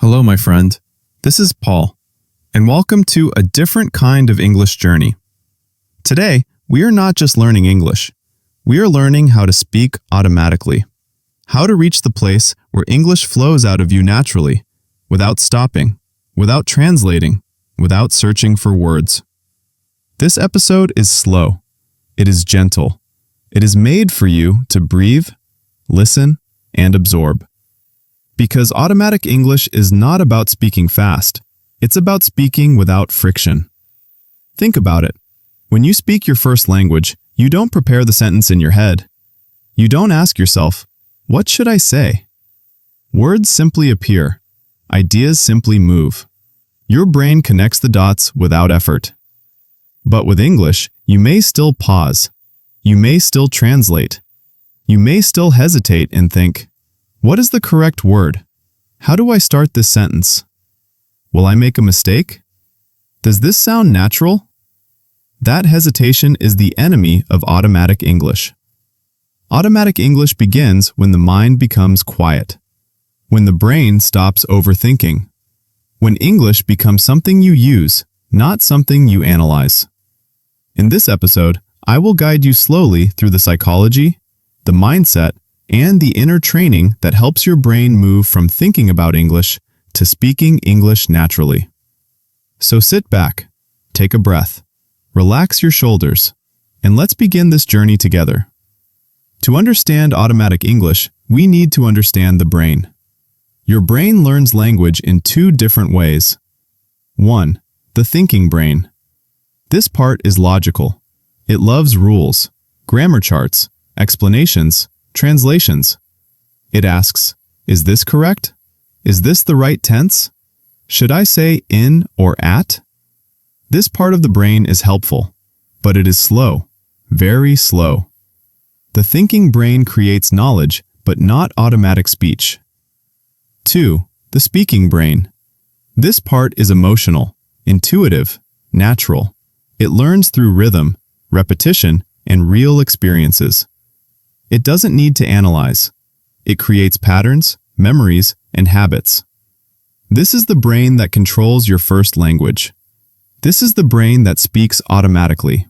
Hello, my friend. This is Paul, and welcome to a different kind of English journey. Today, we are not just learning English. We are learning how to speak automatically, how to reach the place where English flows out of you naturally, without stopping, without translating, without searching for words. This episode is slow. It is gentle. It is made for you to breathe, listen, and absorb. Because automatic English is not about speaking fast. It's about speaking without friction. Think about it. When you speak your first language, you don't prepare the sentence in your head. You don't ask yourself, what should I say? Words simply appear. Ideas simply move. Your brain connects the dots without effort. But with English, you may still pause. You may still translate. You may still hesitate and think, what is the correct word? How do I start this sentence? Will I make a mistake? Does this sound natural? That hesitation is the enemy of automatic English. Automatic English begins when the mind becomes quiet, when the brain stops overthinking, when English becomes something you use, not something you analyze. In this episode, I will guide you slowly through the psychology, the mindset, and the inner training that helps your brain move from thinking about English to speaking English naturally. So sit back, take a breath, relax your shoulders, and let's begin this journey together. To understand automatic English, we need to understand the brain. Your brain learns language in two different ways. 1. The thinking brain. This part is logical. It loves rules, grammar charts, explanations, translations. It asks, is this correct? Is this the right tense? Should I say in or at? This part of the brain is helpful, but it is slow, very slow. The thinking brain creates knowledge, but not automatic speech. 2. The speaking brain. This part is emotional, intuitive, natural. It learns through rhythm, repetition, and real experiences. It doesn't need to analyze. It creates patterns, memories, and habits. This is the brain that controls your first language. This is the brain that speaks automatically.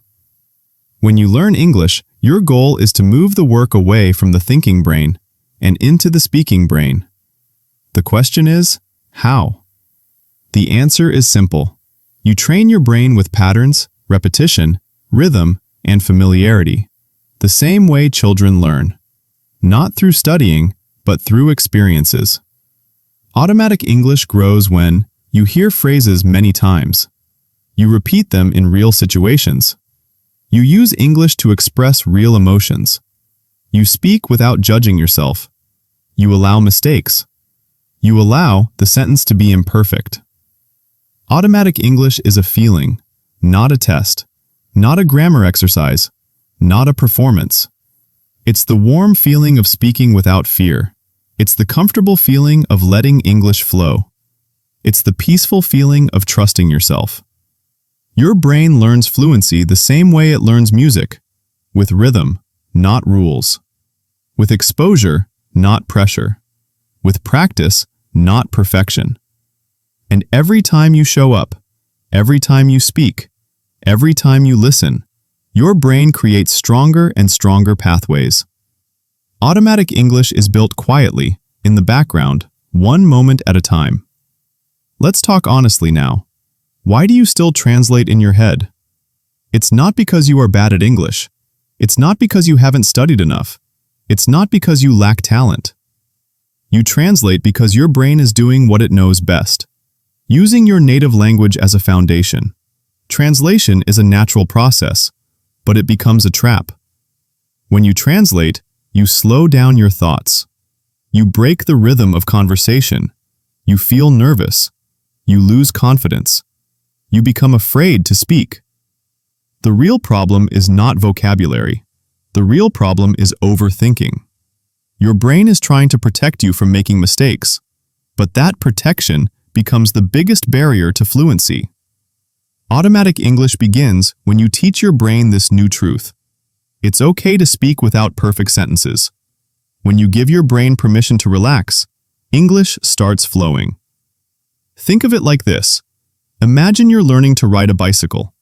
When you learn English, your goal is to move the work away from the thinking brain and into the speaking brain. The question is, how? The answer is simple. You train your brain with patterns, repetition, rhythm, and familiarity. The same way children learn. Not through studying, but through experiences. Automatic English grows when you hear phrases many times. You repeat them in real situations. You use English to express real emotions. You speak without judging yourself. You allow mistakes. You allow the sentence to be imperfect. Automatic English is a feeling, not a test, not a grammar exercise, not a performance. It's the warm feeling of speaking without fear. It's the comfortable feeling of letting English flow. It's the peaceful feeling of trusting yourself. Your brain learns fluency the same way it learns music, with rhythm, not rules, with exposure, not pressure, with practice, not perfection. And every time you show up, every time you speak, every time you listen, your brain creates stronger and stronger pathways. Automatic English is built quietly, in the background, one moment at a time. Let's talk honestly now. Why do you still translate in your head? It's not because you are bad at English. It's not because you haven't studied enough. It's not because you lack talent. You translate because your brain is doing what it knows best, using your native language as a foundation. Translation is a natural process, but it becomes a trap. When you translate, you slow down your thoughts. You break the rhythm of conversation. You feel nervous. You lose confidence. You become afraid to speak. The real problem is not vocabulary. The real problem is overthinking. Your brain is trying to protect you from making mistakes, but that protection becomes the biggest barrier to fluency. Automatic English begins when you teach your brain this new truth. It's okay to speak without perfect sentences. When you give your brain permission to relax, English starts flowing. Think of it like this. Imagine you're learning to ride a bicycle.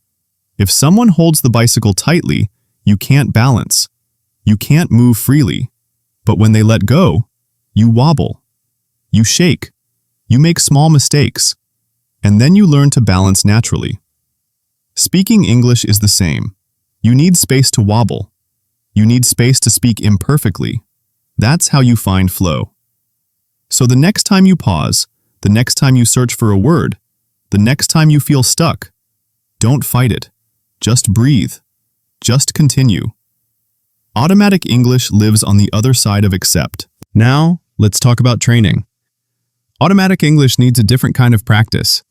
If someone holds the bicycle tightly, you can't balance. You can't move freely. But when they let go, you wobble. You shake. You make small mistakes. And then you learn to balance naturally. Speaking English is the same. You need space to wobble. You need space to speak imperfectly. That's how you find flow. So the next time you pause, the next time you search for a word, the next time you feel stuck, don't fight it. Just breathe. Just continue. Automatic English lives on the other side of accept. Now, let's talk about training. Automatic English needs a different kind of practice.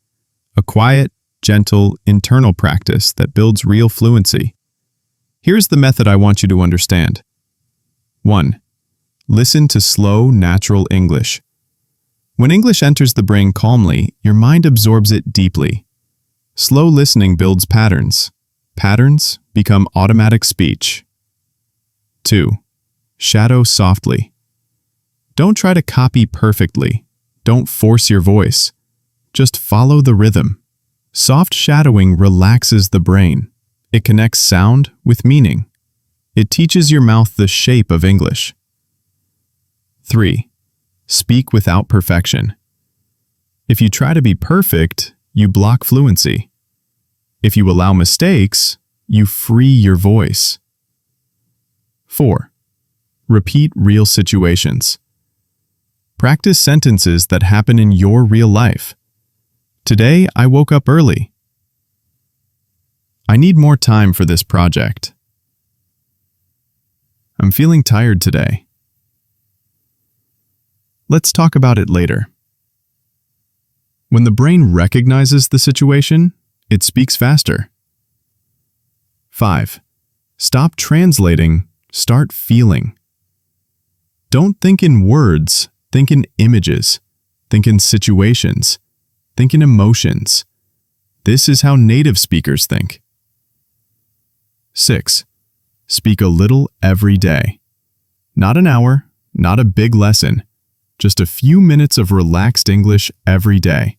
A quiet, gentle, internal practice that builds real fluency. Here's the method I want you to understand. 1. Listen to slow, natural English. When English enters the brain calmly, your mind absorbs it deeply. Slow listening builds patterns. Patterns become automatic speech. 2. Shadow softly. Don't try to copy perfectly. Don't force your voice. Just follow the rhythm. Soft shadowing relaxes the brain. It connects sound with meaning. It teaches your mouth the shape of English. 3. Speak without perfection. If you try to be perfect, you block fluency. If you allow mistakes, you free your voice. 4. Repeat real situations. Practice sentences that happen in your real life. Today, I woke up early. I need more time for this project. I'm feeling tired today. Let's talk about it later. When the brain recognizes the situation, it speaks faster. 5. Stop translating, start feeling. Don't think in words, think in images, think in situations, think in emotions. This is how native speakers think. 6. Speak a little every day. Not an hour, not a big lesson, just a few minutes of relaxed English every day.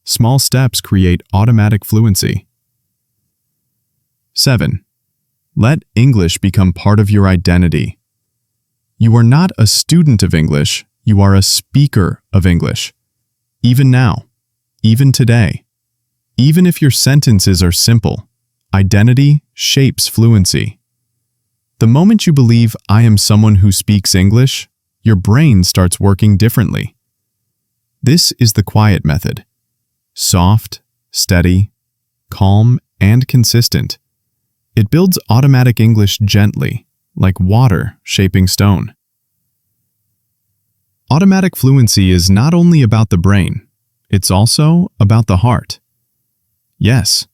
Small steps create automatic fluency. 7. Let English become part of your identity. You are not a student of English, you are a speaker of English. Even now, even today, even if your sentences are simple, identity shapes fluency. The moment you believe I am someone who speaks English, your brain starts working differently. This is the quiet method. Soft, steady, calm, and consistent. It builds automatic English gently, like water shaping stone. Automatic fluency is not only about the brain, it's also about the heart. Yes,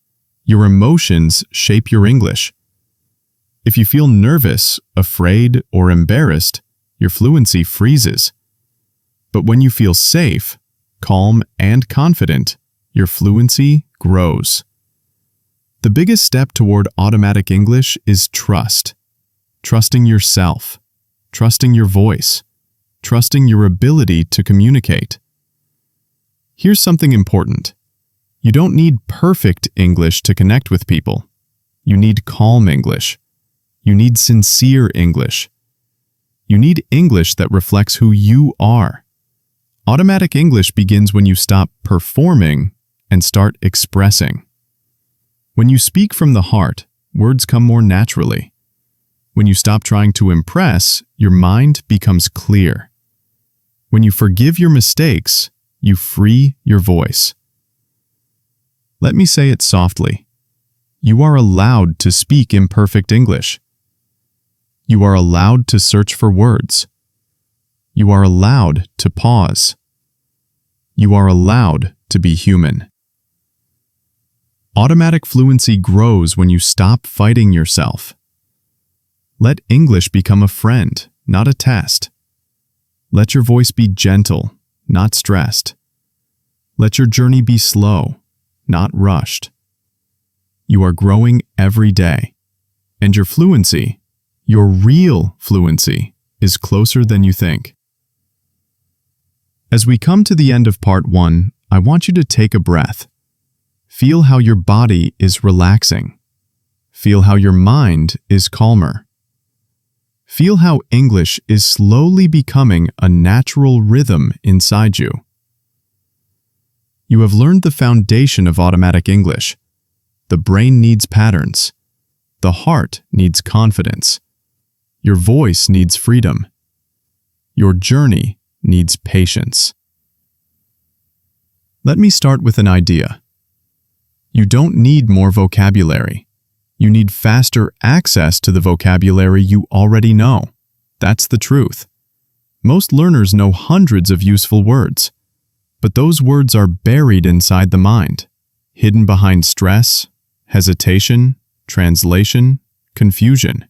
your emotions shape your English. If you feel nervous, afraid, or embarrassed, your fluency freezes. But when you feel safe, calm, and confident, your fluency grows. The biggest step toward automatic English is trust. Trusting yourself, trusting your voice, trusting your ability to communicate. Here's something important. You don't need perfect English to connect with people. You need calm English. You need sincere English. You need English that reflects who you are. Automatic English begins when you stop performing and start expressing. When you speak from the heart, words come more naturally. When you stop trying to impress, your mind becomes clear. When you forgive your mistakes, you free your voice. Let me say it softly. You are allowed to speak imperfect English. You are allowed to search for words. You are allowed to pause. You are allowed to be human. Automatic fluency grows when you stop fighting yourself. Let English become a friend, not a test. Let your voice be gentle, not stressed. Let your journey be slow, not rushed. You are growing every day, and your fluency, your real fluency, is closer than you think. As we come to the end of part 1, I want you to take a breath. Feel how your body is relaxing. Feel how your mind is calmer. Feel how English is slowly becoming a natural rhythm inside you. You have learned the foundation of automatic English. The brain needs patterns. The heart needs confidence. Your voice needs freedom. Your journey needs patience. Let me start with an idea. You don't need more vocabulary. You need faster access to the vocabulary you already know. That's the truth. Most learners know hundreds of useful words, but those words are buried inside the mind, hidden behind stress, hesitation, translation, confusion.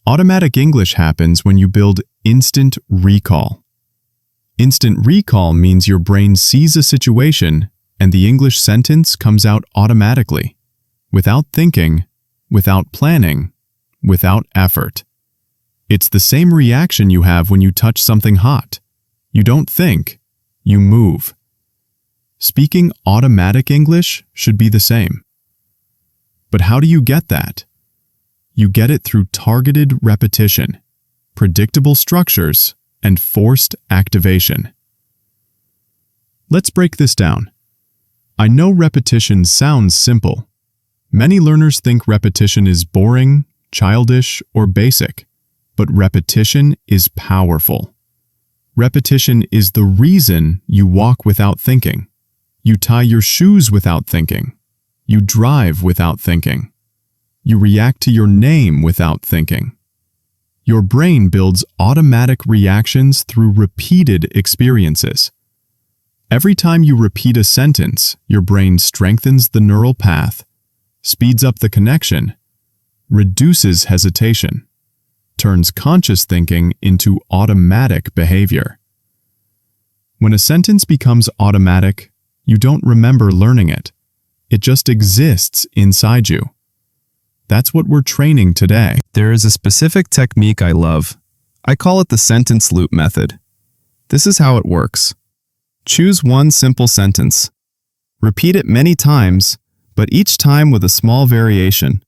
Automatic English happens when you build instant recall. Instant recall means your brain sees a situation and the English sentence comes out automatically, without thinking, without planning, without effort. It's the same reaction you have when you touch something hot. You don't think, you move. Speaking automatic English should be the same. But how do you get that? You get it through targeted repetition, predictable structures, and forced activation. Let's break this down. I know repetition sounds simple. Many learners think repetition is boring, childish, or basic, but repetition is powerful. Repetition is the reason you walk without thinking. You tie your shoes without thinking. You drive without thinking. You react to your name without thinking. Your brain builds automatic reactions through repeated experiences. Every time you repeat a sentence, your brain strengthens the neural path, speeds up the connection, reduces hesitation, turns conscious thinking into automatic behavior. When a sentence becomes automatic, you don't remember learning it. It just exists inside you. That's what we're training today. There is a specific technique I love. I call it the sentence loop method. This is how it works. Choose one simple sentence. Repeat it many times, but each time with a small variation.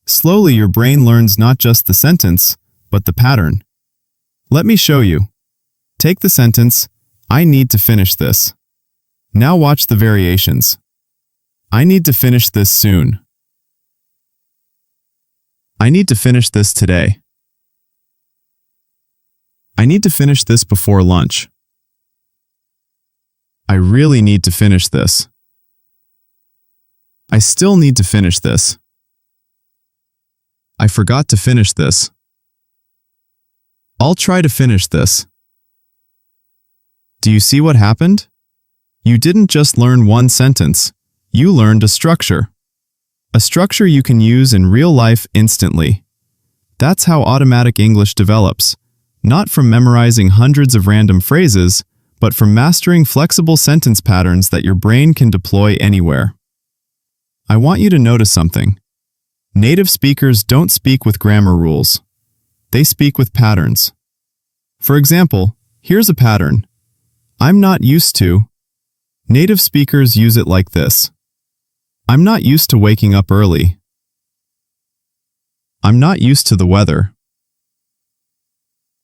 Slowly, your brain learns not just the sentence, but the pattern. Let me show you. Take the sentence, I need to finish this. Now watch the variations. I need to finish this soon. I need to finish this today. I need to finish this before lunch. I really need to finish this. I still need to finish this. I forgot to finish this. I'll try to finish this. Do you see what happened? You didn't just learn one sentence. You learned a structure. A structure you can use in real life instantly. That's how automatic English develops, not from memorizing hundreds of random phrases, but from mastering flexible sentence patterns that your brain can deploy anywhere. I want you to notice something. Native speakers don't speak with grammar rules. They speak with patterns. For example, here's a pattern. I'm not used to. Native speakers use it like this. I'm not used to waking up early. I'm not used to the weather.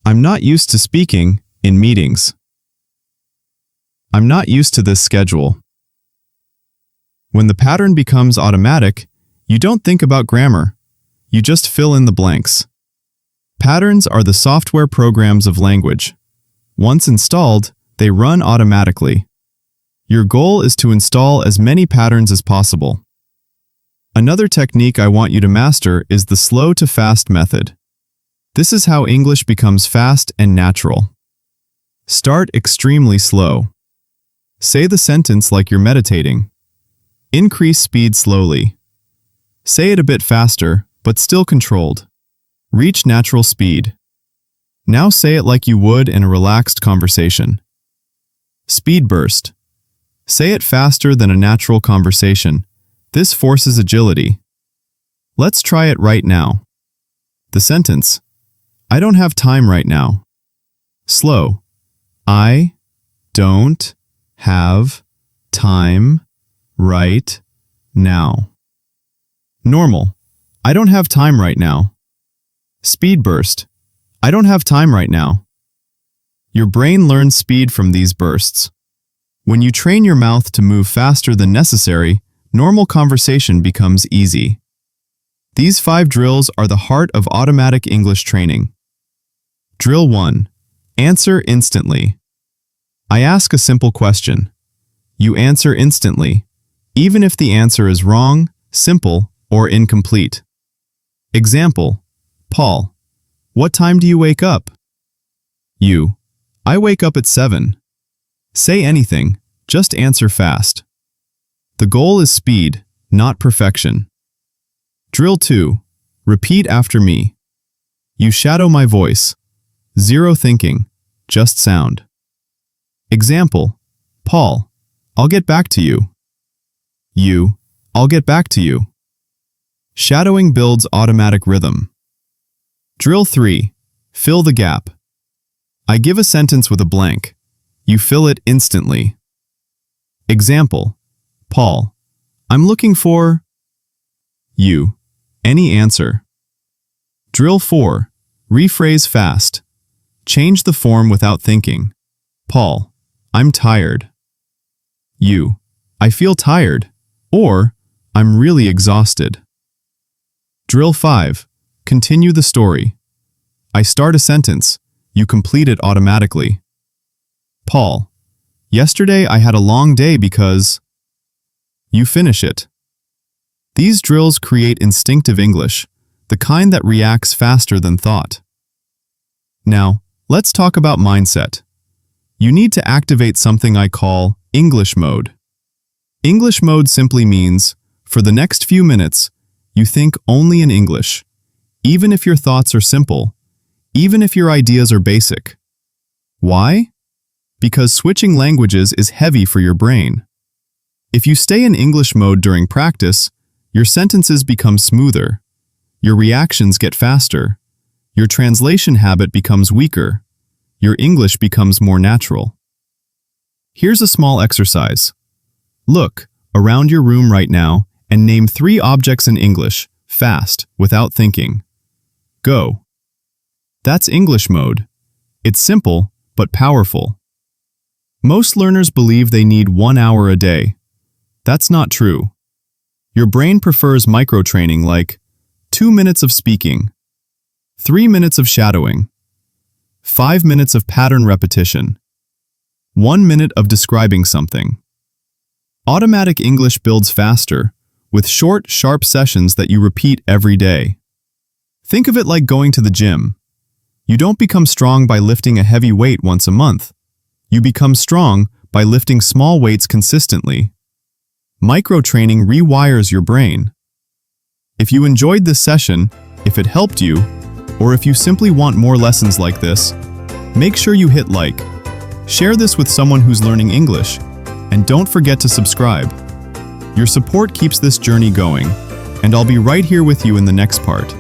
I'm not used to speaking in meetings. I'm not used to this schedule. When the pattern becomes automatic, you don't think about grammar. You just fill in the blanks. Patterns are the software programs of language. Once installed, they run automatically. Your goal is to install as many patterns as possible. Another technique I want you to master is the slow to fast method. This is how English becomes fast and natural. Start extremely slow. Say the sentence like you're meditating. Increase speed slowly. Say it a bit faster, but still controlled. Reach natural speed. Now say it like you would in a relaxed conversation. Speed burst. Say it faster than a natural conversation. This forces agility. Let's try it right now. The sentence. I don't have time right now. Slow. I don't have, time, right, now. Normal. I don't have time right now. Speed burst. I don't have time right now. Your brain learns speed from these bursts. When you train your mouth to move faster than necessary, normal conversation becomes easy. These 5 drills are the heart of automatic English training. Drill 1. Answer instantly. I ask a simple question. You answer instantly, even if the answer is wrong, simple, or incomplete. Example: Paul, what time do you wake up? You: I wake up at 7. Say anything, just answer fast. The goal is speed, not perfection. Drill 2. Repeat after me. You shadow my voice. Zero thinking, just sound. Example: Paul, I'll get back to you. You: I'll get back to you. Shadowing builds automatic rhythm. Drill 3. Fill the gap. I give a sentence with a blank. You fill it instantly. Example: Paul, I'm looking for... You: any answer. Drill 4. Rephrase fast. Change the form without thinking. Paul, I'm tired. You: I feel tired. Or, I'm really exhausted. Drill 5. Continue the story. I start a sentence. You complete it automatically. Paul, yesterday I had a long day because... You finish it. These drills create instinctive English, the kind that reacts faster than thought. Now, let's talk about mindset. You need to activate something I call English mode. English mode simply means, for the next few minutes, you think only in English, even if your thoughts are simple, even if your ideas are basic. Why? Because switching languages is heavy for your brain. If you stay in English mode during practice, your sentences become smoother, your reactions get faster, your translation habit becomes weaker, your English becomes more natural. Here's a small exercise. Look around your room right now and name 3 objects in English, fast, without thinking. Go. That's English mode. It's simple, but powerful. Most learners believe they need 1 hour a day. That's not true. Your brain prefers micro-training like 2 minutes of speaking, 3 minutes of shadowing, 5 minutes of pattern repetition, 1 minute of describing something. Automatic English builds faster, with short, sharp sessions that you repeat every day. Think of it like going to the gym. You don't become strong by lifting a heavy weight once a month. You become strong by lifting small weights consistently. Micro-training rewires your brain. If you enjoyed this session, if it helped you, or if you simply want more lessons like this, make sure you hit like. Share this with someone who's learning English, and don't forget to subscribe. Your support keeps this journey going, and I'll be right here with you in the next part.